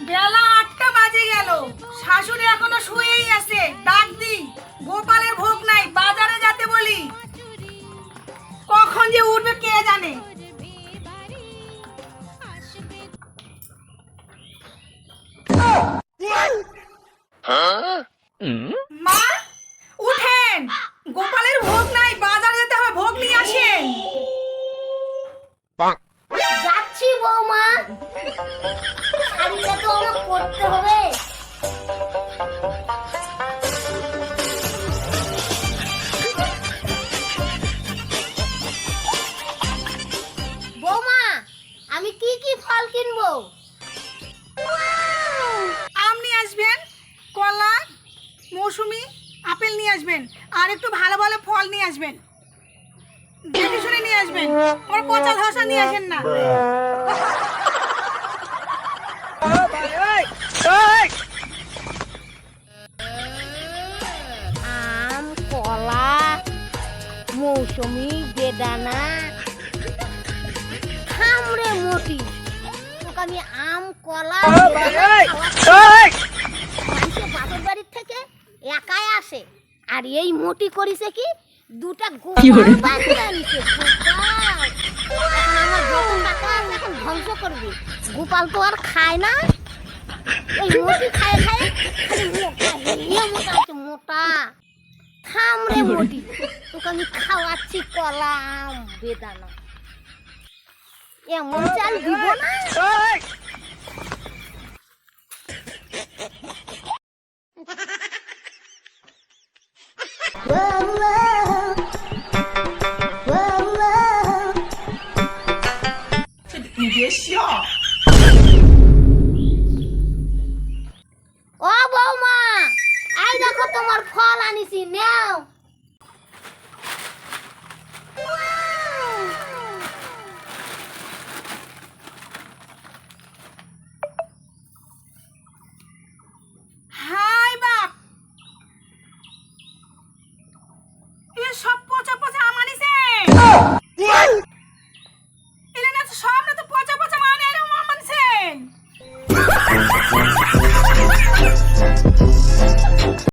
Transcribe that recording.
বেলা ৮টা বাজে গেল, শাশুড়ি এখনো শুয়েই আছে। ডাক দি, গোপালের ভোগ নাই, বাজারে যেতে বলি। কখন যে উঠবে কে জানে। মা উঠেন, গোপালের ভোগ নাই, বাজারে যেতে হবে, ভোগ নিয়ে আসেন। যাচ্ছি বৌমা, শাড়িটা তো আমার পরতে হবে। বৌমা, আমি কি কি ফল কিনবো? আম নিয়ে আসবেন, কলা, মৌসুমী, আপেল নিয়ে আসবেন, আর একটু ভালো ভালো ফল নিয়ে আসবেন। দেখে শুনে নিয়ে আসবেন, ওর পচা ধসা নিয়ে আসেন না। আম, কলা, মৌসুমী, বেদানা, থামড়ে মোটি। তোকে আমি আম, কলা, বাপের বাড়ির থেকে একাই আসে, আর এই মোটি করিছে কি দুটা গোপাল বানিয়ে আনিছে। এখন আমার যত টাকা আছে এখন ধ্বংস করবি। গোপাল তো আর খায় না, এই মোটি খায় খায় খালি মোটা হেলিয়ে মোটা হচ্ছে, মোটা। থাম রে মোটি, তোকে আমি খাওয়াচ্ছি কলা, আম, বেদানা। এমন চাল দিব না। ও বৌমা, এই দেখো তোমার ফল আনিছি, নাও।